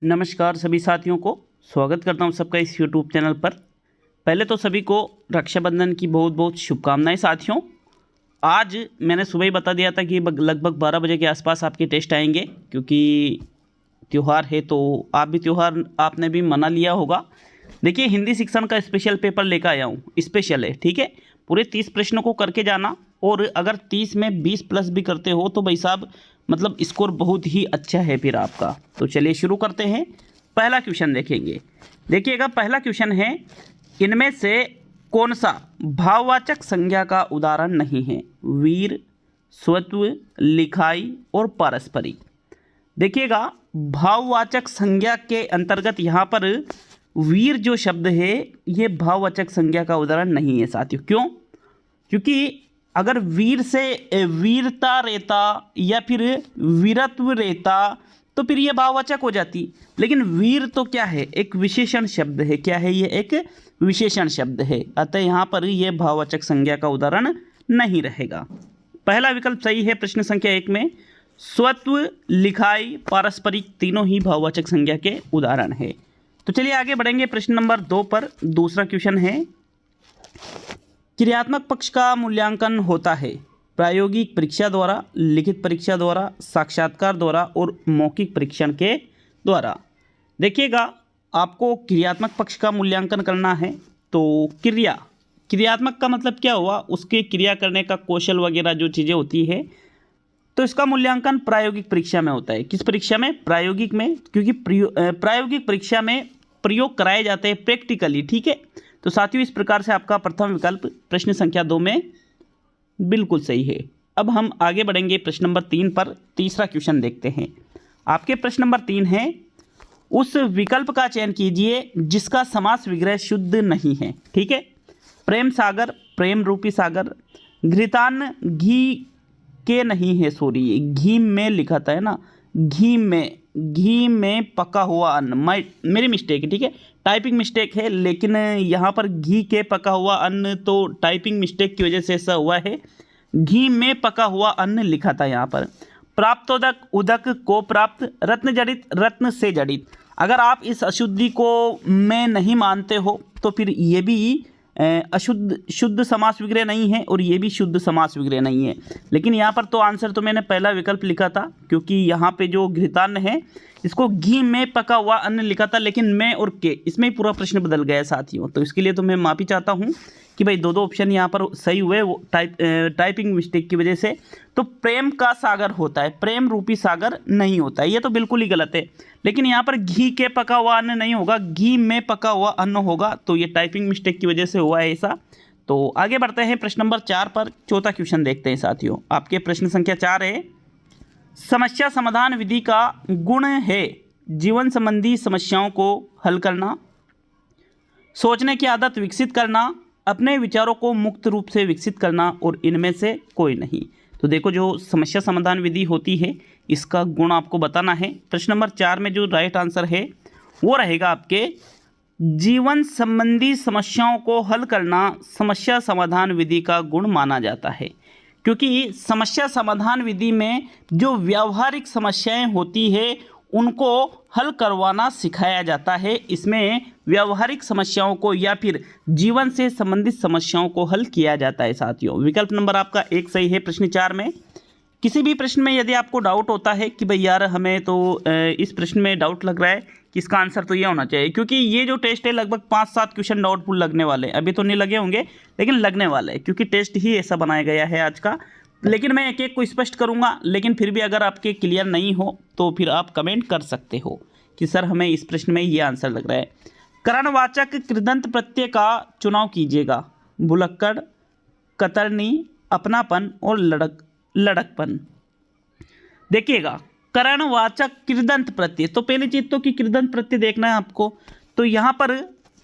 नमस्कार सभी साथियों को स्वागत करता हूं सबका इस YouTube चैनल पर। पहले तो सभी को रक्षाबंधन की बहुत बहुत शुभकामनाएं साथियों। आज मैंने सुबह ही बता दिया था कि लगभग 12 बजे के आसपास आपके टेस्ट आएंगे, क्योंकि त्यौहार है तो आप भी त्यौहार आपने भी मना लिया होगा। देखिए, हिंदी शिक्षण का स्पेशल पेपर लेकर आया हूँ, स्पेशल है, ठीक है। पूरे 30 प्रश्नों को करके जाना, और अगर 30 में 20 प्लस भी करते हो तो भाई साहब मतलब स्कोर बहुत ही अच्छा है फिर आपका। तो चलिए शुरू करते हैं। पहला क्वेश्चन देखेंगे। देखिएगा, पहला क्वेश्चन है, इनमें से कौन सा भाववाचक संज्ञा का उदाहरण नहीं है? वीर, स्वत्व, लिखाई और पारस्परिक। देखिएगा, भाववाचक संज्ञा के अंतर्गत यहाँ पर वीर जो शब्द है ये भाववाचक संज्ञा का उदाहरण नहीं है साथियों। क्यों? क्योंकि अगर वीर से वीरता रहता या फिर वीरत्व रहता तो फिर ये भाववाचक हो जाती, लेकिन वीर तो क्या है? एक विशेषण शब्द है। क्या है? ये एक विशेषण शब्द है, अतः यहाँ पर ये भाववाचक संज्ञा का उदाहरण नहीं रहेगा। पहला विकल्प सही है। प्रश्न संख्या 1 में स्वत्व, लिखाई, पारस्परिक तीनों ही भाववाचक संज्ञा के उदाहरण है। तो चलिए आगे बढ़ेंगे प्रश्न नंबर 2 पर। दूसरा क्वेश्चन है, क्रियात्मक पक्ष का मूल्यांकन होता है प्रायोगिक परीक्षा द्वारा, लिखित परीक्षा द्वारा, साक्षात्कार द्वारा और मौखिक परीक्षण के द्वारा। देखिएगा, आपको क्रियात्मक पक्ष का मूल्यांकन करना है तो क्रियात्मक का मतलब क्या हुआ? उसके क्रिया करने का कौशल वगैरह जो चीज़ें होती है, तो इसका मूल्यांकन प्रायोगिक परीक्षा में होता है। किस परीक्षा में? प्रायोगिक में, क्योंकि प्रायोगिक परीक्षा में प्रयोग कराए जाते हैं प्रैक्टिकली, ठीक है। तो साथियों, इस प्रकार से आपका प्रथम विकल्प प्रश्न संख्या 2 में बिल्कुल सही है। अब हम आगे बढ़ेंगे प्रश्न नंबर 3 पर। तीसरा क्वेश्चन देखते हैं। आपके प्रश्न नंबर 3 है, उस विकल्प का चयन कीजिए जिसका समास विग्रह शुद्ध नहीं है, ठीक है। प्रेम सागर, प्रेम रूपी सागर, घृतान्न घी के नहीं है, सॉरी घी में लिखा था, है ना, घी में पका हुआ अन्न, मेरी मिस्टेक है, ठीक है, टाइपिंग मिस्टेक है, लेकिन यहाँ पर घी के पका हुआ अन्न तो टाइपिंग मिस्टेक की वजह से ऐसा हुआ है। घी में पका हुआ अन्न लिखा था यहाँ पर। प्राप्तोदक, उदक को प्राप्त, रत्न जड़ित, रत्न से जड़ित। अगर आप इस अशुद्धि को में नहीं मानते हो तो फिर ये भी शुद्ध समास विग्रह नहीं है और ये भी शुद्ध समास विग्रह नहीं है। लेकिन यहाँ पर तो आंसर तो मैंने पहला विकल्प लिखा था, क्योंकि यहाँ पे जो घृतान्न है इसको घी में पका हुआ अन्न लिखा था, लेकिन मैं और के इसमें ही पूरा प्रश्न बदल गया साथियों। तो इसके लिए तो मैं माफ़ी चाहता हूँ कि भाई दो ऑप्शन यहाँ पर सही हुए, वो टाइपिंग मिस्टेक की वजह से। तो प्रेम का सागर होता है, प्रेम रूपी सागर नहीं होता है, ये तो बिल्कुल ही गलत है। लेकिन यहाँ पर घी के पका हुआ अन्न नहीं होगा, घी में पका हुआ अन्न होगा, तो ये टाइपिंग मिस्टेक की वजह से हुआ है ऐसा। तो आगे बढ़ते हैं प्रश्न नंबर 4 पर। चौथा क्वेश्चन देखते हैं साथियों। आपके प्रश्न संख्या 4 है, समस्या समाधान विधि का गुण है जीवन संबंधी समस्याओं को हल करना, सोचने की आदत विकसित करना, अपने विचारों को मुक्त रूप से विकसित करना, और इनमें से कोई नहीं। तो देखो, जो समस्या समाधान विधि होती है इसका गुण आपको बताना है। प्रश्न नंबर 4 में जो राइट आंसर है वो रहेगा आपके जीवन संबंधी समस्याओं को हल करना समस्या समाधान विधि का गुण माना जाता है, क्योंकि समस्या समाधान विधि में जो व्यावहारिक समस्याएं होती है उनको हल करवाना सिखाया जाता है। इसमें व्यावहारिक समस्याओं को या फिर जीवन से संबंधित समस्याओं को हल किया जाता है साथियों। विकल्प नंबर आपका 1 सही है प्रश्न 4 में। किसी भी प्रश्न में यदि आपको डाउट होता है कि भाई यार हमें तो इस प्रश्न में डाउट लग रहा है कि इसका आंसर तो ये होना चाहिए, क्योंकि ये जो टेस्ट है लगभग 5-7 क्वेश्चन डाउटफुल लगने वाले हैं। अभी तो नहीं लगे होंगे लेकिन लगने वाले हैं, क्योंकि टेस्ट ही ऐसा बनाया गया है आज का। लेकिन मैं एक एक को स्पष्ट करूंगा, लेकिन फिर भी अगर आपके क्लियर नहीं हो तो फिर आप कमेंट कर सकते हो कि सर हमें इस प्रश्न में ये आंसर लग रहा है। करणवाचक कृदंत प्रत्यय का चुनाव कीजिएगा। भुलक्कड़, कतरनी, अपनापन और लड़कपन। देखिएगा, करणवाचक कृदंत प्रत्यय, तो पहली चीज तो कि कृदंत प्रत्यय देखना है आपको। तो यहाँ पर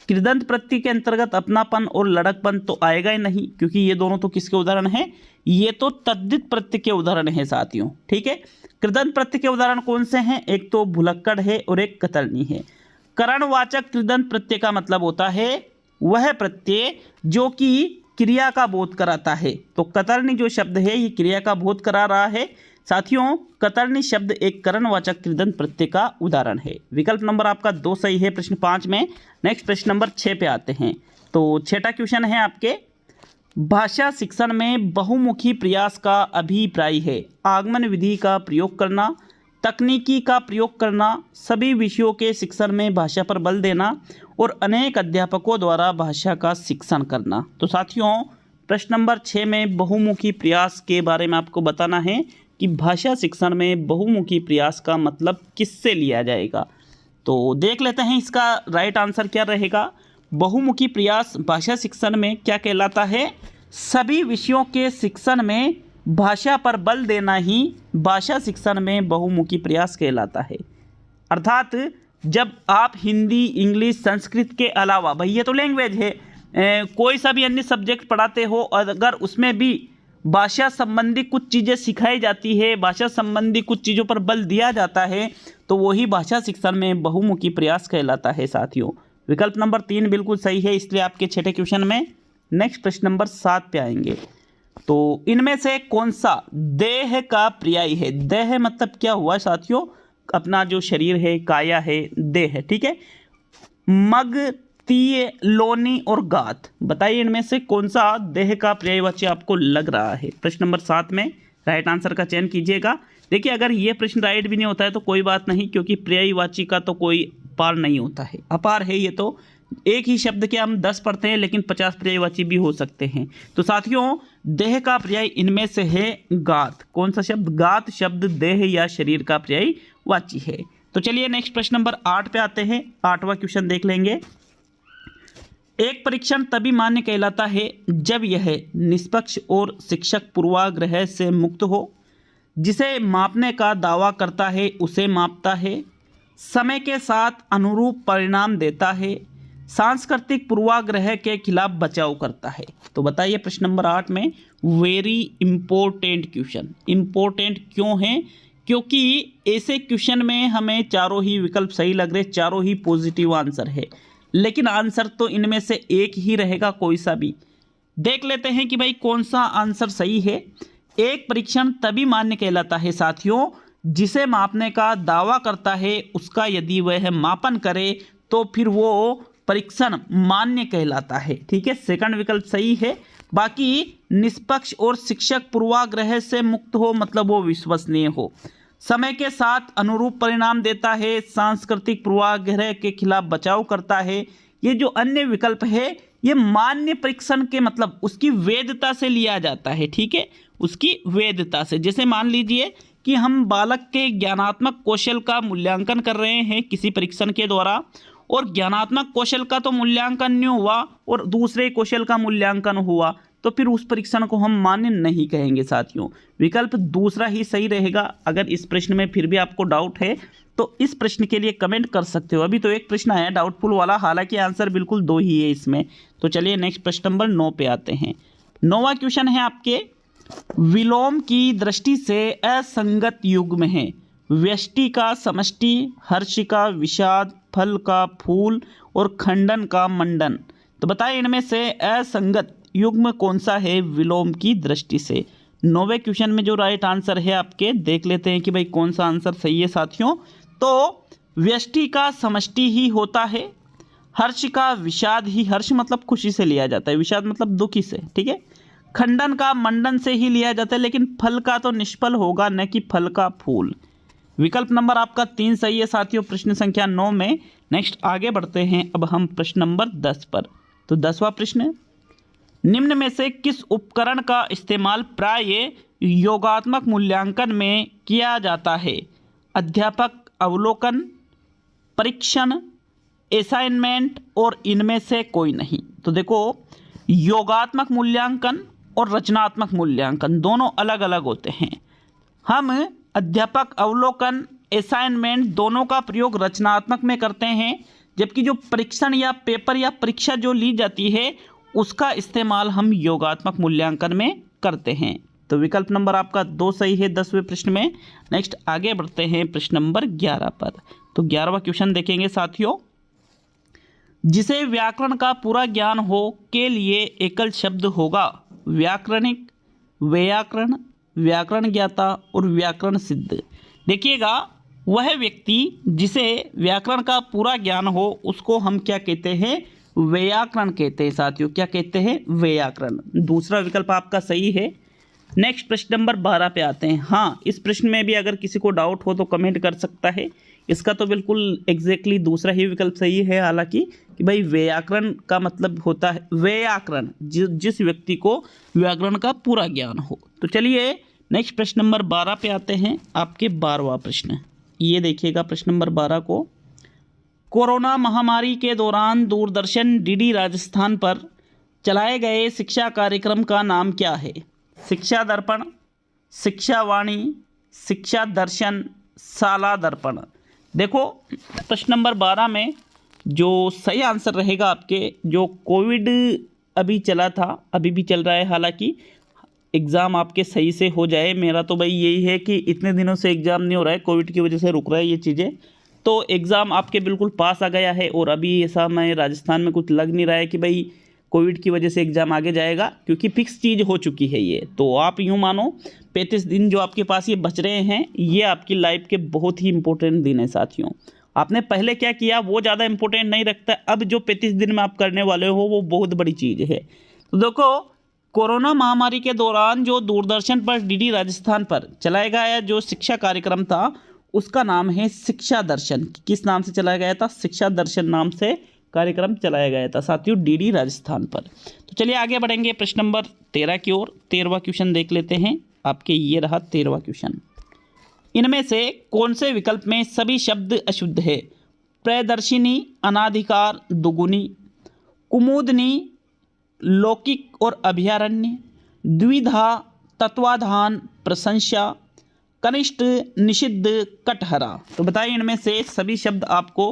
कृदंत प्रत्यय के अंतर्गत अपनापन और लड़कपन तो आएगा ही नहीं, क्योंकि ये दोनों तो किसके उदाहरण हैं? ये तो तद्धित प्रत्यय के उदाहरण है साथियों, ठीक है। कृदंत प्रत्यय के उदाहरण कौन से हैं? एक तो भुलक्कड़ है और एक कतरनी है। करणवाचक कृदंत प्रत्यय का मतलब होता है वह प्रत्यय जो कि क्रिया का बोध कराता है। तो कतरनी जो शब्द है ये क्रिया का बोध करा रहा है, साथियों कतरनी शब्द एक करणवाचक कृदंत प्रत्यय का उदाहरण है। विकल्प नंबर आपका 2 सही है प्रश्न 5 में। नेक्स्ट प्रश्न नंबर 6 पे आते हैं। तो छठा क्वेश्चन है आपके, भाषा शिक्षण में बहुमुखी प्रयास का अभिप्राय है आगमन विधि का प्रयोग करना, तकनीकी का प्रयोग करना, सभी विषयों के शिक्षण में भाषा पर बल देना और अनेक अध्यापकों द्वारा भाषा का शिक्षण करना। तो साथियों प्रश्न नंबर 6 में बहुमुखी प्रयास के बारे में आपको बताना है कि भाषा शिक्षण में बहुमुखी प्रयास का मतलब किससे लिया जाएगा। तो देख लेते हैं इसका राइट आंसर क्या रहेगा। बहुमुखी प्रयास भाषा शिक्षण में क्या कहलाता है, सभी विषयों के शिक्षण में भाषा पर बल देना ही भाषा शिक्षण में बहुमुखी प्रयास कहलाता है। अर्थात जब आप हिंदी, इंग्लिश, संस्कृत के अलावा, भाई ये तो लैंग्वेज है, कोई सा भी अन्य सब्जेक्ट पढ़ाते हो और अगर उसमें भी भाषा संबंधी कुछ चीज़ें सिखाई जाती है, भाषा संबंधी कुछ चीज़ों पर बल दिया जाता है, तो वही भाषा शिक्षण में बहुमुखी प्रयास कहलाता है। साथियों विकल्प नंबर 3 बिल्कुल सही है, इसलिए आपके छठे क्वेश्चन में। नेक्स्ट प्रश्न नंबर 7 पे आएंगे। तो इनमें से कौन सा देह का पर्याय है। देह मतलब क्या हुआ साथियों, अपना जो शरीर है, काया है, देह, ठीक है। मग, तीय, लोनी और गात, बताइए इनमें से कौन सा देह का पर्यायवाची आपको लग रहा है। प्रश्न नंबर 7 में राइट आंसर का चयन कीजिएगा। देखिए अगर ये प्रश्न राइट भी नहीं होता है तो कोई बात नहीं, क्योंकि पर्यायवाची का तो कोई पार नहीं होता है, अपार है ये। तो एक ही शब्द के हम 10 पढ़ते हैं लेकिन 50 पर्यायवाची भी हो सकते हैं। तो साथियों देह का पर्याय इनमें से है गात। कौन सा शब्द, गात शब्द देह या शरीर का पर्यायवाची है। तो चलिए नेक्स्ट प्रश्न नंबर 8 पे आते हैं। 8वां क्वेश्चन देख लेंगे। एक परीक्षण तभी मान्य कहलाता है जब यह निष्पक्ष और शिक्षक पूर्वाग्रह से मुक्त हो, जिसे मापने का दावा करता है उसे मापता है, समय के साथ अनुरूप परिणाम देता है, सांस्कृतिक पूर्वाग्रह के खिलाफ बचाव करता है। तो बताइए प्रश्न नंबर 8 में वेरी इंपॉर्टेंट क्वेश्चन। इंपॉर्टेंट क्यों है, क्योंकि ऐसे क्वेश्चन में हमें चारों ही विकल्प सही लग रहे, चारों ही पॉजिटिव आंसर है, लेकिन आंसर तो इनमें से एक ही रहेगा, कोई सा भी। देख लेते हैं कि भाई कौन सा आंसर सही है। एक परीक्षण तभी मान्य कहलाता है साथियों जिसे मापने का दावा करता है, उसका यदि वह मापन करे तो फिर वो परीक्षण मान्य कहलाता है, ठीक है। सेकंड विकल्प सही है। बाकी निष्पक्ष और शिक्षक पूर्वाग्रह से मुक्त हो मतलब वो विश्वसनीय हो, समय के साथ अनुरूप परिणाम देता है, सांस्कृतिक पूर्वाग्रह के खिलाफ बचाव करता है। ये जो अन्य विकल्प है ये मान्य परीक्षण के मतलब उसकी वैधता से लिया जाता है, ठीक है, उसकी वैधता से। जैसे मान लीजिए कि हम बालक के ज्ञानात्मक कौशल का मूल्यांकन कर रहे हैं किसी परीक्षण के द्वारा, और ज्ञानात्मक कौशल का तो मूल्यांकन नहीं हुआ और दूसरे कौशल का मूल्यांकन हुआ, तो फिर उस परीक्षण को हम मान्य नहीं कहेंगे साथियों। विकल्प दूसरा ही सही रहेगा। अगर इस प्रश्न में फिर भी आपको डाउट है तो इस प्रश्न के लिए कमेंट कर सकते हो। अभी तो एक प्रश्न आया डाउटफुल वाला, हालांकि आंसर बिल्कुल 2 ही है इसमें। तो चलिए नेक्स्ट प्रश्न नंबर 9 पे आते हैं। 9वां क्वेश्चन है आपके, विलोम की दृष्टि से असंगत युग्म है। व्यष्टि का समष्टि, हर्ष का विषाद, फल का फूल और खंडन का मंडन। तो बताइए इनमें से असंगत युग्म कौन सा है विलोम की दृष्टि से। 9वें क्वेश्चन में जो राइट आंसर है आपके, देख लेते हैं कि भाई कौन सा आंसर सही है साथियों। तो व्यष्टि का समष्टि ही होता है, हर्ष का विषाद ही, हर्ष मतलब खुशी से लिया जाता है, विषाद मतलब दुखी से, ठीक है। खंडन का मंडन से ही लिया जाता है, लेकिन फल का तो निष्फल होगा, न कि फल का फूल। विकल्प नंबर आपका 3 सही है साथियों प्रश्न संख्या 9 में। नेक्स्ट आगे बढ़ते हैं अब हम प्रश्न नंबर 10 पर। तो 10वां प्रश्न, निम्न में से किस उपकरण का इस्तेमाल प्राय योगात्मक मूल्यांकन में किया जाता है। अध्यापक अवलोकन, परीक्षण, असाइनमेंट और इनमें से कोई नहीं। तो देखो योगात्मक मूल्यांकन और रचनात्मक मूल्यांकन दोनों अलग अलग होते हैं। हम अध्यापक अवलोकन, असाइनमेंट दोनों का प्रयोग रचनात्मक में करते हैं, जबकि जो परीक्षण या पेपर या परीक्षा जो ली जाती है उसका इस्तेमाल हम योगात्मक मूल्यांकन में करते हैं। तो विकल्प नंबर आपका 2 सही है 10वें प्रश्न में। नेक्स्ट आगे बढ़ते हैं प्रश्न नंबर 11 पर। तो 11वां क्वेश्चन देखेंगे साथियों, जिसे व्याकरण का पूरा ज्ञान हो के लिए एकल शब्द होगा। व्याकरणिक, व्याकरण, व्याकरण ज्ञाता और व्याकरण सिद्ध। देखिएगा, वह व्यक्ति जिसे व्याकरण का पूरा ज्ञान हो उसको हम क्या कहते हैं? व्याकरण कहते हैं साथियों। क्या कहते हैं? व्याकरण। दूसरा विकल्प आपका सही है। नेक्स्ट प्रश्न नंबर 12 पे आते हैं। हाँ, इस प्रश्न में भी अगर किसी को डाउट हो तो कमेंट कर सकता है। इसका तो बिल्कुल एग्जैक्टली दूसरा ही विकल्प सही है, हालांकि कि भाई व्याकरण का मतलब होता है व्याकरण, जिस व्यक्ति को व्याकरण का पूरा ज्ञान हो। तो चलिए नेक्स्ट प्रश्न नंबर 12 पे आते हैं। आपके 12वां प्रश्न ये देखिएगा, प्रश्न नंबर 12 को, कोरोना महामारी के दौरान दूरदर्शन डीडी राजस्थान पर चलाए गए शिक्षा कार्यक्रम का नाम क्या है? शिक्षा दर्पण, शिक्षा वाणी, शिक्षा दर्शन, शाला दर्पण। देखो, प्रश्न नंबर 12 में जो सही आंसर रहेगा आपके, जो कोविड अभी चला था, अभी भी चल रहा है, हालांकि एग्ज़ाम आपके सही से हो जाए। मेरा तो भाई यही है कि इतने दिनों से एग्ज़ाम नहीं हो रहा है, कोविड की वजह से रुक रहा है ये चीज़ें। तो एग्ज़ाम आपके बिल्कुल पास आ गया है और अभी ऐसा मैं राजस्थान में कुछ लग नहीं रहा है कि भाई कोविड की वजह से एग्ज़ाम आगे जाएगा, क्योंकि फिक्स चीज़ हो चुकी है ये। तो आप यूँ मानो 35 दिन जो आपके पास ये बच रहे हैं, ये आपकी लाइफ के बहुत ही इंपॉर्टेंट दिन है साथियों। आपने पहले क्या किया वो ज़्यादा इंपॉर्टेंट नहीं रखता, अब जो 35 दिन में आप करने वाले हो वो बहुत बड़ी चीज़ है। तो देखो, कोरोना महामारी के दौरान जो दूरदर्शन पर डीडी राजस्थान पर चलाया गया जो शिक्षा कार्यक्रम था उसका नाम है शिक्षा दर्शन। किस नाम से चलाया गया था? शिक्षा दर्शन नाम से कार्यक्रम चलाया गया था साथियों डीडी राजस्थान पर। तो चलिए आगे बढ़ेंगे प्रश्न नंबर 13 की ओर। 13वां क्वेश्चन देख लेते हैं। आपके ये रहा 13वां क्वेश्चन। इनमें से कौन से विकल्प में सभी शब्द अशुद्ध है? प्रदर्शिनी, अनाधिकार, दुगुनी, कुमुदनी, लौकिक और अभयारण्य, द्विधा, तत्वाधान, प्रशंसा, कनिष्ठ, निषिद्ध, कटहरा। तो बताइए इनमें से सभी शब्द आपको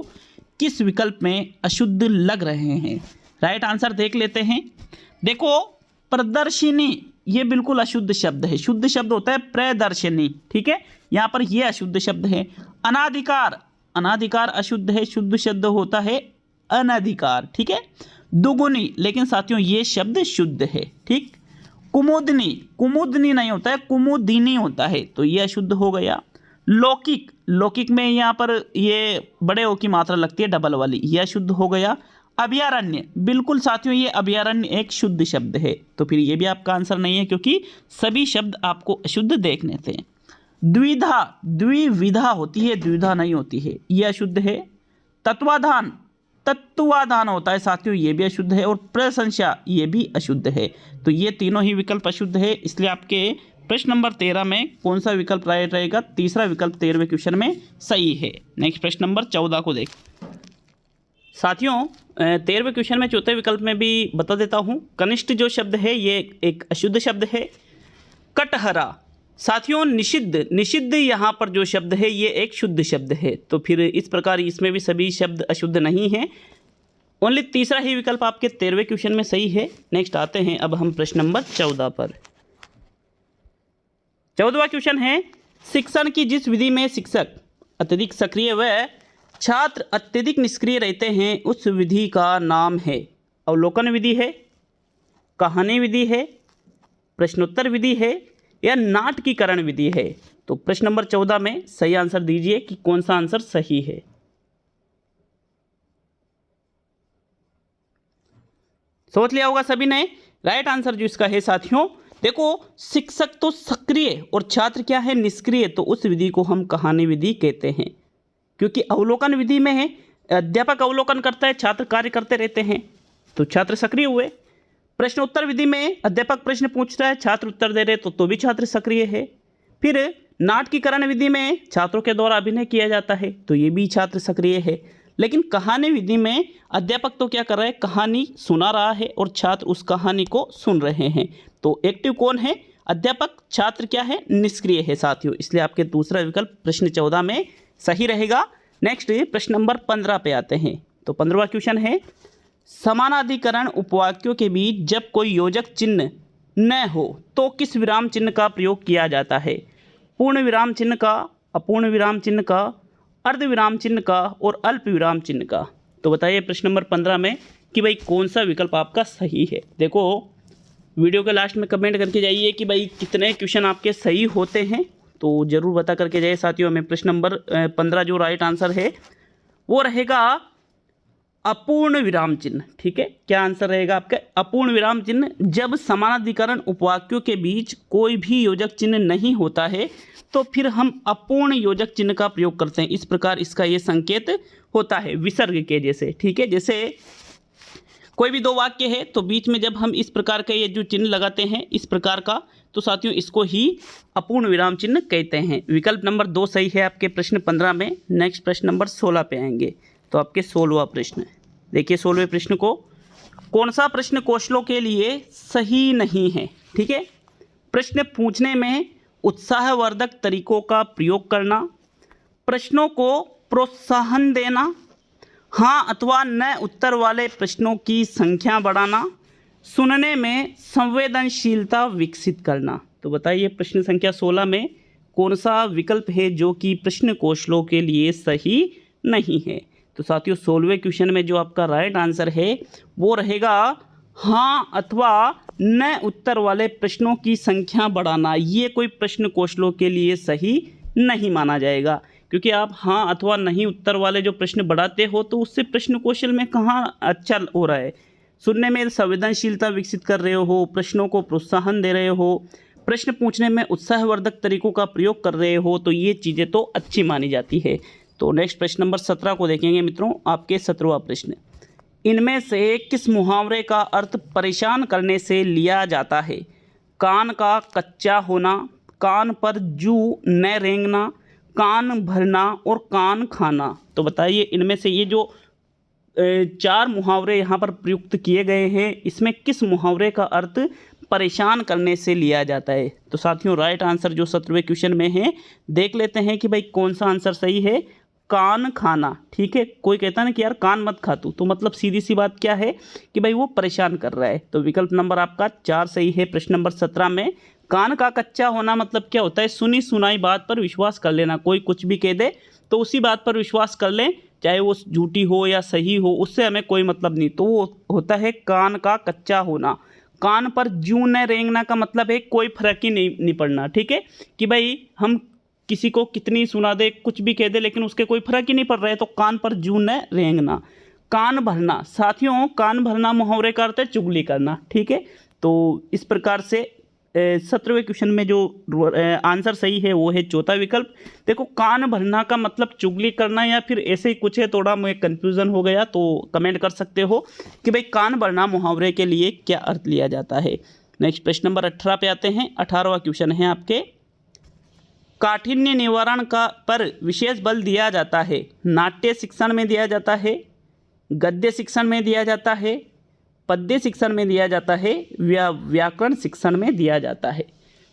किस विकल्प में अशुद्ध लग रहे हैं? राइट आंसर देख लेते हैं। देखो, प्रदर्शिनी ये बिल्कुल अशुद्ध शब्द है। शुद्ध शब्द होता है प्रदर्शिनी, ठीक है, यहाँ पर ये अशुद्ध शब्द है। अनाधिकार, अनाधिकार अशुद्ध है, शुद्ध शब्द होता है अनधिकार, ठीक है। दुगुनी, लेकिन साथियों ये शब्द शुद्ध है, ठीक। कुमुदनी, कुमुदनी नहीं होता है, कुमुदिनी होता है, तो ये अशुद्ध हो गया। लौकिक, लौकिक में यहाँ पर ये बड़े ओ की मात्रा लगती है डबल वाली, यह अशुद्ध हो गया। अभयारण्य, बिल्कुल साथियों ये अभयारण्य एक शुद्ध शब्द है, तो फिर ये भी आपका आंसर नहीं है क्योंकि सभी शब्द आपको अशुद्ध देखने थे। द्विधा, द्विविधा होती है, द्विधा नहीं होती है, यह अशुद्ध है। तत्वाधान, तत्वाधान होता है साथियों, ये भी अशुद्ध है। और प्रशंसा, ये भी अशुद्ध है। तो ये तीनों ही विकल्प अशुद्ध है, इसलिए आपके प्रश्न नंबर 13 में कौन सा विकल्प राइट रहेगा? तीसरा विकल्प 13वें क्वेश्चन में सही है। नेक्स्ट प्रश्न नंबर 14 को देख साथियों, 13वें क्वेश्चन में चौथे विकल्प में भी बता देता हूँ। कनिष्ठ जो शब्द है ये एक अशुद्ध शब्द है। कटहरा, साथियों निषिद्ध, निषिद्ध यहाँ पर जो शब्द है ये एक शुद्ध शब्द है, तो फिर इस प्रकार इसमें भी सभी शब्द अशुद्ध नहीं हैं। ओनली तीसरा ही विकल्प आपके 13वें क्वेश्चन में सही है। नेक्स्ट आते हैं अब हम प्रश्न नंबर 14 पर। 14वां क्वेश्चन है, शिक्षण की जिस विधि में शिक्षक अत्यधिक सक्रिय व छात्र अत्यधिक निष्क्रिय रहते हैं उस विधि का नाम है? अवलोकन विधि है, कहानी विधि है, प्रश्नोत्तर विधि है या नाटकीकरण विधि है? तो प्रश्न नंबर 14 में सही आंसर दीजिए कि कौन सा आंसर सही है। सोच लिया होगा सभी ने। राइट आंसर जो इसका है साथियों, देखो शिक्षक तो सक्रिय और छात्र क्या है? निष्क्रिय, तो उस विधि को हम कहानी विधि कहते हैं, क्योंकि अवलोकन विधि में है अध्यापक अवलोकन करता है, छात्र कार्य करते रहते हैं, तो छात्र सक्रिय हुए। प्रश्नोत्तर विधि में अध्यापक प्रश्न पूछ रहा है, छात्र उत्तर दे रहे, तो भी छात्र सक्रिय है। फिर नाटकीकरण विधि में छात्रों के द्वारा अभिनय किया जाता है, तो ये भी छात्र सक्रिय है। लेकिन कहानी विधि में अध्यापक तो क्या कर रहा है? कहानी सुना रहा है और छात्र उस कहानी को सुन रहे हैं, तो एक्टिव कौन है? अध्यापक, छात्र क्या है? निष्क्रिय है साथियों, इसलिए आपके दूसरा विकल्प प्रश्न 14 में सही रहेगा। नेक्स्ट प्रश्न नंबर 15 पे आते हैं। तो 15वां क्वेश्चन है, समानाधिकरण उपवाक्यों के बीच जब कोई योजक चिन्ह न हो तो किस विराम चिन्ह का प्रयोग किया जाता है? पूर्ण विराम चिन्ह का, अपूर्ण विराम चिन्ह का, अर्ध विराम चिन्ह का और अल्प विराम चिन्ह का? तो बताइए प्रश्न नंबर 15 में कि भाई कौन सा विकल्प आपका सही है। देखो वीडियो के लास्ट में कमेंट करके जाइए कि भाई कितने क्वेश्चन आपके सही होते हैं, तो ज़रूर बता करके जाइए साथियों। हमें प्रश्न नंबर 15 जो राइट आंसर है वो रहेगा अपूर्ण विराम चिन्ह। ठीक है, क्या आंसर रहेगा आपका? अपूर्ण विराम चिन्ह। जब समानाधिकरण उपवाक्यों के बीच कोई भी योजक चिन्ह नहीं होता है तो फिर हम अपूर्ण योजक चिन्ह का प्रयोग करते हैं। इस प्रकार इसका ये संकेत होता है विसर्ग के जैसे। ठीक है, जैसे कोई भी दो वाक्य है तो बीच में जब हम इस प्रकार का ये जो चिन्ह लगाते हैं इस प्रकार का, तो साथियों इसको ही अपूर्ण विराम चिन्ह कहते हैं। विकल्प नंबर 2 सही है आपके प्रश्न 15 में। नेक्स्ट प्रश्न नंबर 16 पे आएंगे, तो आपके 16वां प्रश्न देखिए। 16वें प्रश्न को, कौन सा प्रश्न कौशलों के लिए सही नहीं है? ठीक है, प्रश्न पूछने में उत्साहवर्धक तरीकों का प्रयोग करना, प्रश्नों को प्रोत्साहन देना, हाँ अथवा न उत्तर वाले प्रश्नों की संख्या बढ़ाना, सुनने में संवेदनशीलता विकसित करना। तो बताइए प्रश्न संख्या 16 में कौन सा विकल्प है जो कि प्रश्न कौशलों के लिए सही नहीं है? तो साथियों 16वें क्वेश्चन में जो आपका राइट आंसर है वो रहेगा हाँ अथवा न उत्तर वाले प्रश्नों की संख्या बढ़ाना। ये कोई प्रश्न कौशलों के लिए सही नहीं माना जाएगा, क्योंकि आप हाँ अथवा नहीं उत्तर वाले जो प्रश्न बढ़ाते हो तो उससे प्रश्न कौशल में कहाँ अच्छा हो रहा है। सुनने में संवेदनशीलता विकसित कर रहे हो, प्रश्नों को प्रोत्साहन दे रहे हो, प्रश्न पूछने में उत्साहवर्धक तरीकों का प्रयोग कर रहे हो, तो ये चीज़ें तो अच्छी मानी जाती है। तो नेक्स्ट प्रश्न नंबर 17 को देखेंगे मित्रों, आपके 17वां प्रश्न। इनमें से किस मुहावरे का अर्थ परेशान करने से लिया जाता है? कान का कच्चा होना, कान पर जू न रेंगना, कान भरना और कान खाना। तो बताइए इनमें से ये जो 4 मुहावरे यहाँ पर प्रयुक्त किए गए हैं, इसमें किस मुहावरे का अर्थ परेशान करने से लिया जाता है? तो साथियों राइट आंसर जो 17वें क्वेश्चन में है, देख लेते हैं कि भाई कौन सा आंसर सही है। कान खाना। ठीक है, कोई कहता है ना कि यार कान मत खा तू, तो मतलब सीधी सी बात क्या है कि भाई वो परेशान कर रहा है। तो विकल्प नंबर आपका 4 सही है प्रश्न नंबर 17 में। कान का कच्चा होना मतलब क्या होता है? सुनी सुनाई बात पर विश्वास कर लेना। कोई कुछ भी कह दे तो उसी बात पर विश्वास कर लें, चाहे वो झूठी हो या सही हो, उससे हमें कोई मतलब नहीं। तो वो होता है कान का कच्चा होना। कान पर जूं न रेंगना का मतलब है कोई फर्क ही नहीं पड़ना। ठीक है, कि भाई हम किसी को कितनी सुना दे, कुछ भी कह दे, लेकिन उसके कोई फर्क ही नहीं पड़ रहा है, तो कान पर जूं न रेंगना। कान भरना, साथियों कान भरना मुहावरे का अर्थ है चुगली करना। ठीक है, तो इस प्रकार से 17वें क्वेश्चन में जो आंसर सही है वो है चौथा विकल्प। देखो कान भरना का मतलब चुगली करना या फिर ऐसे ही कुछ है, थोड़ा मुझे कन्फ्यूज़न हो गया, तो कमेंट कर सकते हो कि भाई कान भरना मुहावरे के लिए क्या अर्थ लिया जाता है। नेक्स्ट प्रश्न नंबर 18 पे आते हैं। 18वां क्वेश्चन है आपके, काठिन्य निवारण का पर विशेष बल दिया जाता है। नाट्य शिक्षण में दिया जाता है, गद्य शिक्षण में दिया जाता है, पद्य शिक्षण में दिया जाता है, व्याकरण शिक्षण में दिया जाता है।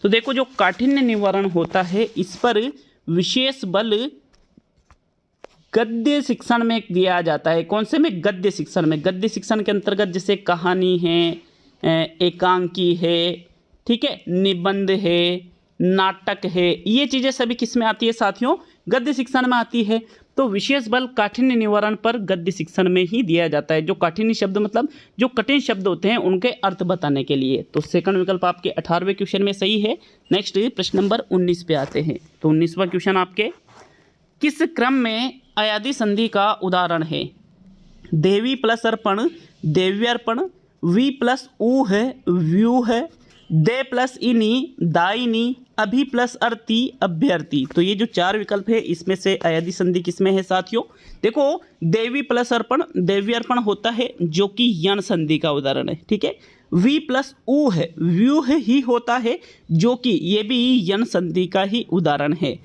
तो देखो जो काठिन्य निवारण होता है इस पर विशेष बल गद्य शिक्षण में दिया जाता है। कौन से में? गद्य शिक्षण में। गद्य शिक्षण के अंतर्गत जैसे कहानी है, एकांकी है, ठीक है, निबंध है, नाटक है, ये चीज़ें सभी किस में आती है साथियों? गद्य शिक्षण में आती है। तो विशेष बल काठिन्य निवारण पर गद्य शिक्षण में ही दिया जाता है। जो काठिन्य शब्द मतलब जो कठिन शब्द होते हैं उनके अर्थ बताने के लिए। तो सेकंड विकल्प आपके 18वें क्वेश्चन में सही है। नेक्स्ट प्रश्न नंबर 19 पे आते हैं। तो 19वां क्वेश्चन आपके, किस क्रम में अयादी संधि का उदाहरण है? देवी प्लस अर्पण, देव्यर्पण, वी प्लस ऊ है, व्यू है, दे प्लस इनी, दाइनी, अभी प्लस अर्थी, अभ्यर्थी। तो ये जो 4 विकल्प है इसमें से अयादी संधि किसमें है साथियों? देखो देवी प्लस अर्पण, देवी अर्पण होता है जो कि यण संधि का उदाहरण है। ठीक है, वी प्लस ऊ है, व्यू है ही होता है जो कि ये भी यण संधि का ही उदाहरण है।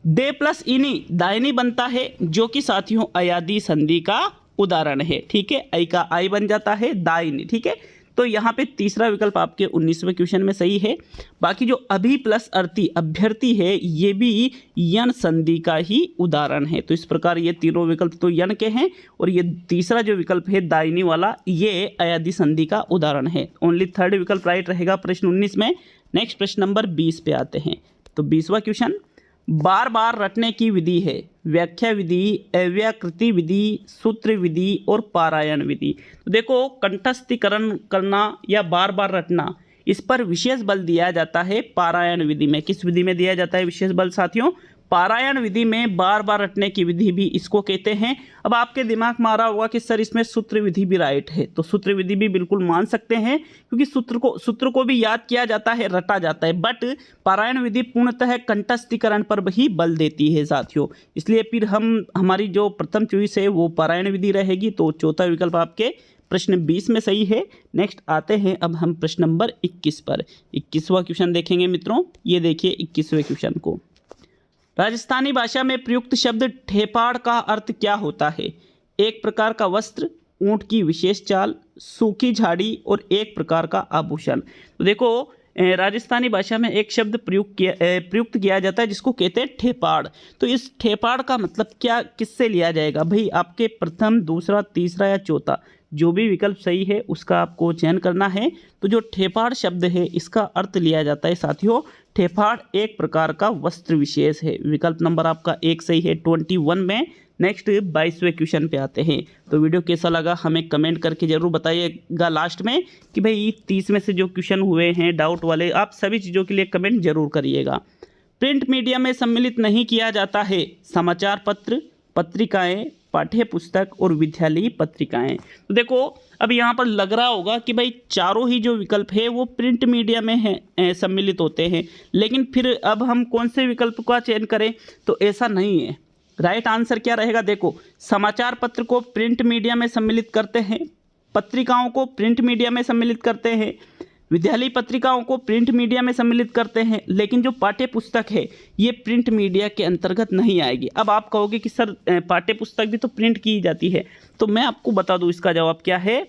दे प्लस इनी दाइनी बनता है जो कि साथियों अयादी संधि का उदाहरण है। ठीक है, आई का आई बन जाता है दाइनी। ठीक है, तो यहाँ पे तीसरा विकल्प आपके 19वें क्वेश्चन में सही है। बाकी जो अभी प्लस अर्थी अभ्यर्थी है ये भी यण संधि का ही उदाहरण है। तो इस प्रकार ये तीनों विकल्प तो यण के हैं और ये तीसरा जो विकल्प है दाइनी वाला ये अयादी संधि का उदाहरण है। ओनली थर्ड विकल्प राइट रहेगा प्रश्न 19 में। नेक्स्ट प्रश्न नंबर 20 पे आते हैं। तो 20वां क्वेश्चन, बार बार रटने की विधि है। व्याख्या विधि, अव्याकृति विधि, सूत्र विधि और पारायण विधि। तो देखो कंठस्थीकरण करना या बार बार रटना, इस पर विशेष बल दिया जाता है पारायण विधि में। किस विधि में दिया जाता है विशेष बल साथियों? पारायण विधि में बार बार रटने की विधि भी इसको कहते हैं। अब आपके दिमाग में आ रहा होगा कि सर इसमें सूत्र विधि भी राइट है, तो सूत्र विधि भी बिल्कुल मान सकते हैं, क्योंकि सूत्र को भी याद किया जाता है, रटा जाता है, बट पारायण विधि पूर्णतः कंठस्थीकरण पर ही बल देती है साथियों। इसलिए फिर हमारी जो प्रथम चॉइस है वो पारायण विधि रहेगी। तो चौथा विकल्प आपके प्रश्न 20 में सही है। नेक्स्ट आते हैं अब हम प्रश्न नंबर 21 पर। 21वां क्वेश्चन देखेंगे मित्रों। ये देखिए 21वें क्वेश्चन को। राजस्थानी भाषा में प्रयुक्त शब्द ठेपाड़ का अर्थ क्या होता है? एक प्रकार का वस्त्र, ऊंट की विशेष चाल, सूखी झाड़ी और एक प्रकार का आभूषण। तो देखो राजस्थानी भाषा में एक शब्द प्रयुक्त किया जाता है जिसको कहते हैं ठेपाड़। तो इस ठेपाड़ का मतलब क्या, किससे लिया जाएगा? भाई आपके प्रथम, दूसरा, तीसरा या चौथा जो भी विकल्प सही है उसका आपको चयन करना है। तो जो ठेपाड़ शब्द है इसका अर्थ लिया जाता है साथियों, ठेपाड़ एक प्रकार का वस्त्र विशेष है। विकल्प नंबर आपका 1 सही है 21 में। नेक्स्ट 22वें क्वेश्चन पे आते हैं। तो वीडियो कैसा लगा हमें कमेंट करके जरूर बताइएगा लास्ट में कि भाई 30 में से जो क्वेश्चन हुए हैं डाउट वाले, आप सभी चीज़ों के लिए कमेंट जरूर करिएगा। प्रिंट मीडिया में सम्मिलित नहीं किया जाता है समाचार पत्र, पत्रिकाएं, पाठ्य पुस्तक और विद्यालयी पत्रिकाएं। तो देखो अब यहाँ पर लग रहा होगा कि भाई चारों ही जो विकल्प है वो प्रिंट मीडिया में है सम्मिलित होते हैं, लेकिन फिर अब हम कौन से विकल्प का चयन करें? तो ऐसा नहीं है। राइट आंसर क्या रहेगा? देखो समाचार पत्र को प्रिंट मीडिया में सम्मिलित करते हैं, पत्रिकाओं को प्रिंट मीडिया में सम्मिलित करते हैं, विद्यालयी पत्रिकाओं को प्रिंट मीडिया में सम्मिलित करते हैं, लेकिन जो पाठ्य पुस्तक है ये प्रिंट मीडिया के अंतर्गत नहीं आएगी। अब आप कहोगे कि सर पाठ्य पुस्तक भी तो प्रिंट की जाती है, तो मैं आपको बता दूं इसका जवाब क्या है।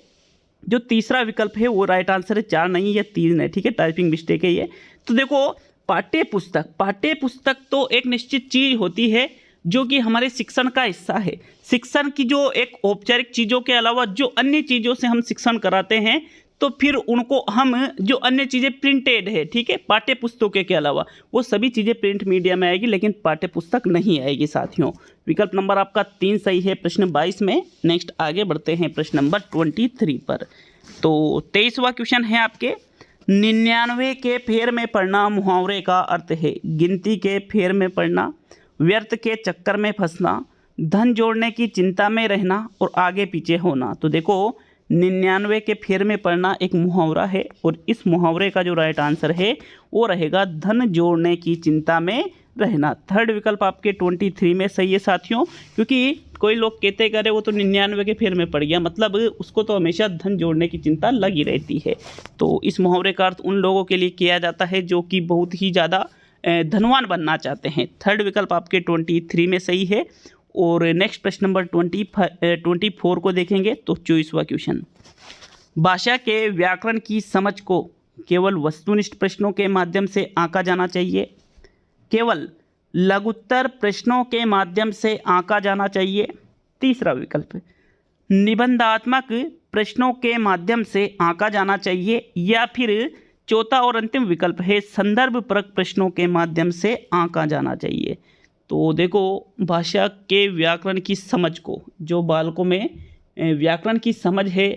जो तीसरा विकल्प है वो राइट आंसर है, 4 नहीं ये 3 है, ठीक है, टाइपिंग मिस्टेक है ये। तो देखो पाठ्य पुस्तक तो एक निश्चित चीज होती है जो कि हमारे शिक्षण का हिस्सा है। शिक्षण की जो एक औपचारिक चीज़ों के अलावा जो अन्य चीज़ों से हम शिक्षण कराते हैं, तो फिर उनको हम जो अन्य चीज़ें प्रिंटेड है, ठीक है, पाठ्य पुस्तकों के अलावा वो सभी चीज़ें प्रिंट मीडिया में आएगी, लेकिन पाठ्य पुस्तक नहीं आएगी साथियों। विकल्प नंबर आपका 3 सही है प्रश्न 22 में। नेक्स्ट आगे बढ़ते हैं प्रश्न नंबर 23 पर। तो 23वां क्वेश्चन है आपके 99 के फेर में पड़ना मुहावरे का अर्थ है गिनती के फेर में पड़ना, व्यर्थ के चक्कर में फंसना, धन जोड़ने की चिंता में रहना और आगे पीछे होना। तो देखो 99 के फेर में पड़ना एक मुहावरा है और इस मुहावरे का जो राइट आंसर है वो रहेगा धन जोड़ने की चिंता में रहना। थर्ड विकल्प आपके 23 में सही है साथियों, क्योंकि कोई लोग कहते करे वो तो 99 के फेर में पड़ गया, मतलब उसको तो हमेशा धन जोड़ने की चिंता लगी रहती है। तो इस मुहावरे का अर्थ उन लोगों के लिए किया जाता है जो कि बहुत ही ज़्यादा धनवान बनना चाहते हैं। थर्ड विकल्प आपके 23 में सही है। और नेक्स्ट प्रश्न नंबर 24 को देखेंगे। तो 24वां क्वेश्चन, भाषा के व्याकरण की समझ को केवल वस्तुनिष्ठ प्रश्नों के माध्यम से आंका जाना चाहिए, केवल लघुत्तर प्रश्नों के माध्यम से आंका जाना चाहिए। तीसरा विकल्प, निबंधात्मक प्रश्नों के माध्यम से आंका जाना चाहिए, या फिर चौथा और अंतिम विकल्प है संदर्भ परक प्रश्नों के माध्यम से आंका जाना चाहिए। तो देखो भाषा के व्याकरण की समझ को, जो बालकों में व्याकरण की समझ है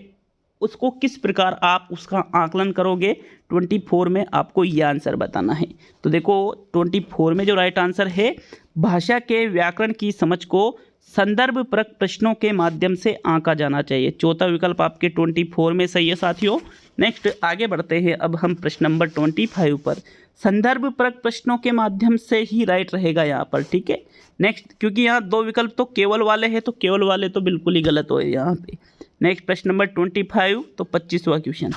उसको किस प्रकार आप उसका आकलन करोगे, 24 में आपको ये आंसर बताना है। तो देखो 24 में जो राइट आंसर है, भाषा के व्याकरण की समझ को संदर्भ परक प्रश्नों के माध्यम से आंका जाना चाहिए। चौथा विकल्प आपके 24 में सही है साथियों। नेक्स्ट आगे बढ़ते हैं अब हम प्रश्न नंबर 25 पर। संदर्भ परक प्रश्नों के माध्यम से ही राइट रहेगा यहाँ पर, ठीक है। नेक्स्ट, क्योंकि यहाँ 2 विकल्प तो केवल वाले हैं, तो केवल वाले तो बिल्कुल ही गलत हो यहाँ पे। नेक्स्ट प्रश्न नंबर 25, तो 25वां क्वेश्चन,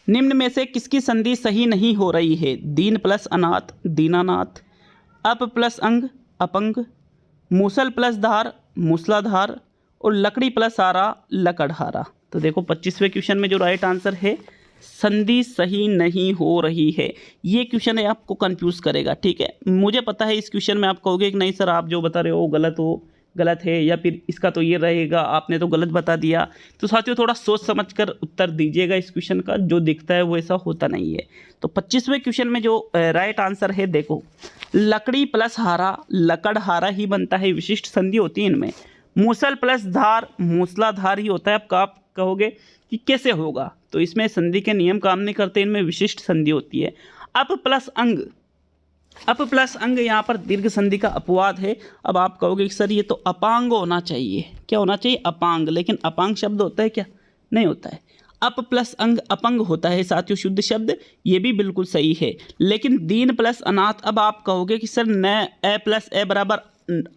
निम्न में से किसकी संधि सही नहीं हो रही है? दीन प्लस अनाथ दीनानाथ, अप प्लस अंग अपंग, मूसल प्लस धार मूसलाधार और लकड़ी प्लस हारा लकड़हारा। तो देखो 25वें क्वेश्चन में जो राइट आंसर है, संधि सही नहीं हो रही है। ये क्वेश्चन है आपको कंफ्यूज करेगा, ठीक है। मुझे पता है इस क्वेश्चन में आप कहोगे कि नहीं सर आप जो बता रहे हो गलत है, या फिर इसका तो ये रहेगा, आपने तो गलत बता दिया। तो साथियों थोड़ा सोच समझकर उत्तर दीजिएगा इस क्वेश्चन का, जो दिखता है वो ऐसा होता नहीं है। तो 25वें क्वेश्चन में जो राइट आंसर है, देखो लकड़ी प्लस हारा लकड़हारा ही बनता है, विशिष्ट संधि होती है इनमें। मूसल प्लस धार मूसलाधार ही होता है। अब आप कहोगे कि कैसे होगा, तो इसमें संधि के नियम काम नहीं करते, इनमें विशिष्ट संधि होती है। अप प्लस अंग, अप प्लस अंग यहाँ पर दीर्घ संधि का अपवाद है। अब आप कहोगे कि सर ये तो अपांग होना चाहिए, क्या होना चाहिए? अपांग। लेकिन अपांग शब्द होता है क्या? नहीं होता है। अप प्लस अंग अपंग होता है साथियों, शुद्ध शब्द, ये भी बिल्कुल सही है। लेकिन दीन प्लस अनाथ, अब आप कहोगे कि सर न ए प्लस ए बराबर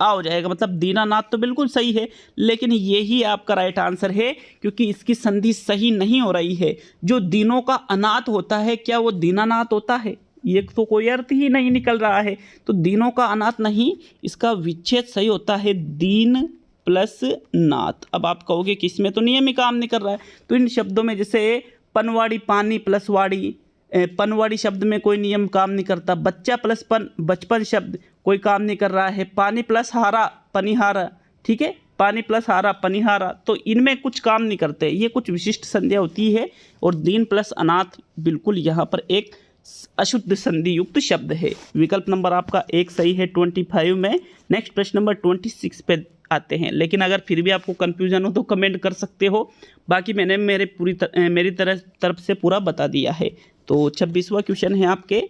आ हो जाएगा, मतलब दीनानाथ, तो बिल्कुल सही है, लेकिन यही आपका राइट आंसर है, क्योंकि इसकी संधि सही नहीं हो रही है। जो दीनों का अनाथ होता है, क्या वो दीनानाथ होता है? ये तो कोई अर्थ ही नहीं निकल रहा है। तो दीनों का अनाथ नहीं, इसका विच्छेद सही होता है दीन प्लस नाथ। अब आप कहोगे कि इसमें तो नियम ही काम नहीं कर रहा है, तो इन शब्दों में जैसे पनवाड़ी पानी प्लस वाड़ी, पनवाड़ी शब्द में कोई नियम काम नहीं करता। बच्चा प्लस पन, बचपन शब्द कोई काम नहीं कर रहा है। पानी प्लस हारा, पनिहारा, ठीक है, पानी प्लस हारा, पनिहारा, तो इनमें कुछ काम नहीं करते। ये कुछ विशिष्ट संध्या होती है। और दीन प्लस अनाथ बिल्कुल यहाँ पर एक अशुद्ध संधि युक्त शब्द है। विकल्प नंबर आपका एक सही है 25 में। नेक्स्ट प्रश्न नंबर 26 पे आते हैं। लेकिन अगर फिर भी आपको कंफ्यूजन हो तो कमेंट कर सकते हो, बाकी मैंने मेरी तरफ से पूरा बता दिया है। तो 26वां क्वेश्चन है आपके,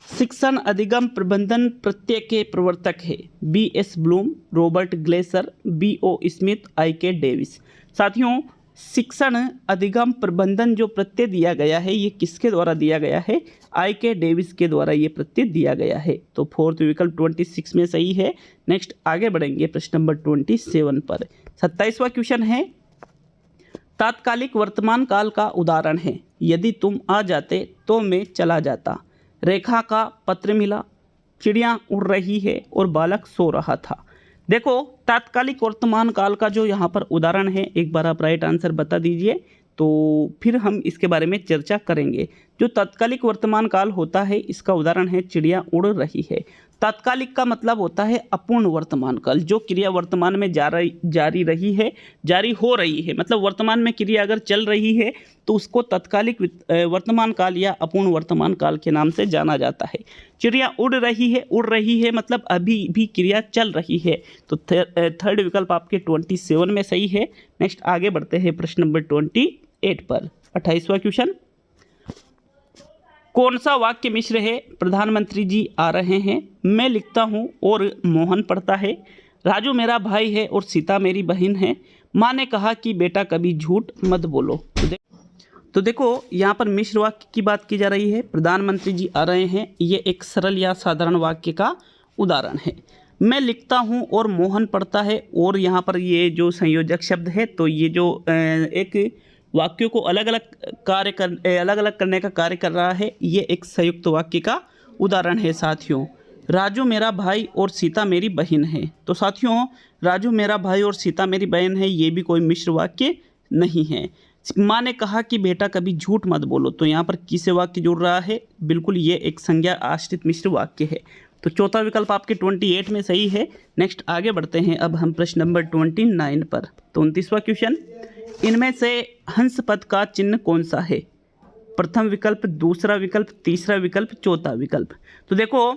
शिक्षण अधिगम प्रबंधन प्रत्यय के प्रवर्तक है B.S. Bloom, Robert Glaser, B.O. Smith, I.K. Davis. साथियों, शिक्षण अधिगम प्रबंधन जो प्रत्यय दिया गया है ये किसके द्वारा दिया गया है? I.K. डेविस के द्वारा ये प्रत्यय दिया गया है। तो फोर्थ विकल्प 26 में सही है। नेक्स्ट आगे बढ़ेंगे प्रश्न नंबर 27 पर। 27वां क्वेश्चन है, तात्कालिक वर्तमान काल का उदाहरण है, यदि तुम आ जाते तो मैं चला जाता, रेखा का पत्र मिला, चिड़िया उड़ रही है और बालक सो रहा था। देखो, तात्कालिक वर्तमान काल का जो यहाँ पर उदाहरण है, एक बार आप राइट आंसर बता दीजिए, तो फिर हम इसके बारे में चर्चा करेंगे। जो तात्कालिक वर्तमान काल होता है, इसका उदाहरण है चिड़िया उड़ रही है। तात्कालिक का मतलब होता है अपूर्ण वर्तमान काल, जो क्रिया वर्तमान में जारी हो रही है, मतलब वर्तमान में क्रिया अगर चल रही है तो उसको तात्कालिक वर्तमान काल या अपूर्ण वर्तमान काल के नाम से जाना जाता है। चिड़िया उड़ रही है मतलब अभी भी क्रिया चल रही है। तो थर्ड विकल्प आपके 27 में सही है। नेक्स्ट आगे बढ़ते हैं प्रश्न नंबर 28 पर। 28वां क्वेश्चन, कौन सा वाक्य मिश्र है? प्रधानमंत्री जी आ रहे हैं, मैं लिखता हूँ और मोहन पढ़ता है, राजू मेरा भाई है और सीता मेरी बहन है, माँ ने कहा कि बेटा कभी झूठ मत बोलो। तो देखो, यहाँ पर मिश्र वाक्य की बात की जा रही है। प्रधानमंत्री जी आ रहे हैं, ये एक सरल या साधारण वाक्य का उदाहरण है। मैं लिखता हूँ और मोहन पढ़ता है, और यहाँ पर ये जो संयोजक शब्द है, तो ये जो एक वाक्यों को अलग अलग करने का कार्य कर रहा है, ये एक संयुक्त वाक्य का उदाहरण है। साथियों, राजू मेरा भाई और सीता मेरी बहन है। तो साथियों, राजू मेरा भाई और सीता मेरी बहन है, ये भी कोई मिश्र वाक्य नहीं है। माँ ने कहा कि बेटा कभी झूठ मत बोलो, तो यहाँ पर किसे वाक्य जुड़ रहा है? बिल्कुल ये एक संज्ञा आश्रित मिश्र वाक्य है। तो चौथा विकल्प आपके 28 में सही है। नेक्स्ट आगे बढ़ते हैं अब हम प्रश्न नंबर 29 पर। 29वां क्वेश्चन, इनमें से हंस पद का चिन्ह कौन सा है? प्रथम विकल्प, दूसरा विकल्प, तीसरा विकल्प, चौथा विकल्प। तो देखो,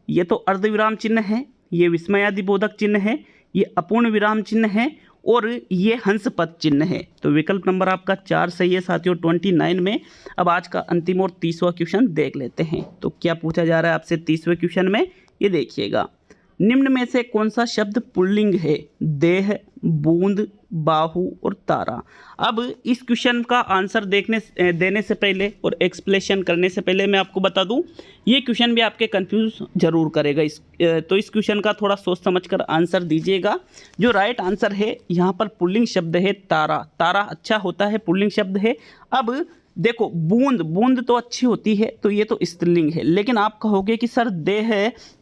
ये तो अर्धविराम चिन्ह है, ये विस्मयादिबोधक चिन्ह है, ये अपूर्ण विराम चिन्ह है, और ये हंस पद चिन्ह है। तो विकल्प नंबर आपका 4 सही है साथियों 29 में। अब आज का अंतिम और 30वां क्वेश्चन देख लेते हैं। तो क्या पूछा जा रहा है आपसे 30वें क्वेश्चन में, ये देखिएगा, निम्न में से कौन सा शब्द पुल्लिंग है? देह, बूंद, बाहु और तारा। अब इस क्वेश्चन का आंसर देने से पहले और एक्सप्लेनेशन करने से पहले मैं आपको बता दूं, ये क्वेश्चन भी आपके कंफ्यूज जरूर करेगा। तो इस क्वेश्चन का थोड़ा सोच समझकर आंसर दीजिएगा। जो राइट आंसर है, यहाँ पर पुल्लिंग शब्द है तारा। तारा अच्छा होता है, पुल्लिंग शब्द है। अब देखो, बूंद तो अच्छी होती है, तो ये तो स्त्रीलिंग है। लेकिन आप कहोगे कि सर देह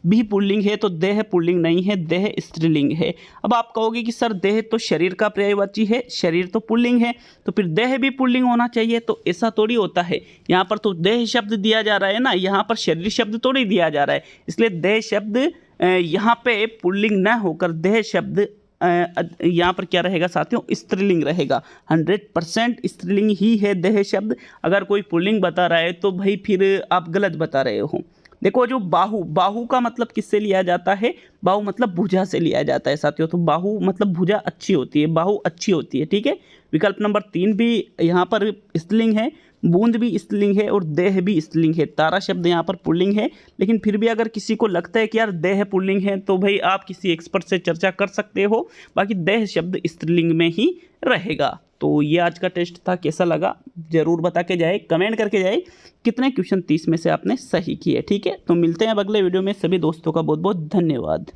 भी पुल्लिंग है, तो देह पुल्लिंग नहीं है, देह स्त्रीलिंग है। अब आप कहोगे कि सर देह तो शरीर का पर्यायवाची है, शरीर तो पुल्लिंग है, तो फिर देह भी पुल्लिंग होना चाहिए। तो ऐसा थोड़ी होता है, यहाँ पर तो देह शब्द दिया जा रहा है ना, यहाँ पर शरीर शब्द थोड़ी दिया जा रहा है। इसलिए देह शब्द यहाँ पे पुल्लिंग न होकर देह शब्द यहाँ पर क्या रहेगा साथियों? स्त्रीलिंग रहेगा। 100% स्त्रीलिंग ही है देह शब्द। अगर कोई पुल्लिंग बता रहा है तो भाई फिर आप गलत बता रहे हो। देखो जो बाहु, बाहु का मतलब किससे लिया जाता है, बाहु मतलब भुजा से लिया जाता है साथियों। तो बाहु मतलब भुजा अच्छी होती है, बाहु अच्छी होती है, ठीक है। विकल्प नंबर 3 भी यहाँ पर स्त्रीलिंग है, बूंद भी स्त्रीलिंग है और देह भी स्त्रीलिंग है। तारा शब्द यहाँ पर पुल्लिंग है, लेकिन फिर भी अगर किसी को लगता है कि यार देह पुल्लिंग है तो भाई आप किसी एक्सपर्ट से चर्चा कर सकते हो, बाकी देह शब्द स्त्रीलिंग में ही रहेगा। तो ये आज का टेस्ट था, कैसा लगा जरूर बता के जाए, कमेंट करके जाए कितने क्वेश्चन 30 में से आपने सही किए, ठीक है। तो मिलते हैं अब अगले वीडियो में, सभी दोस्तों का बहुत बहुत धन्यवाद।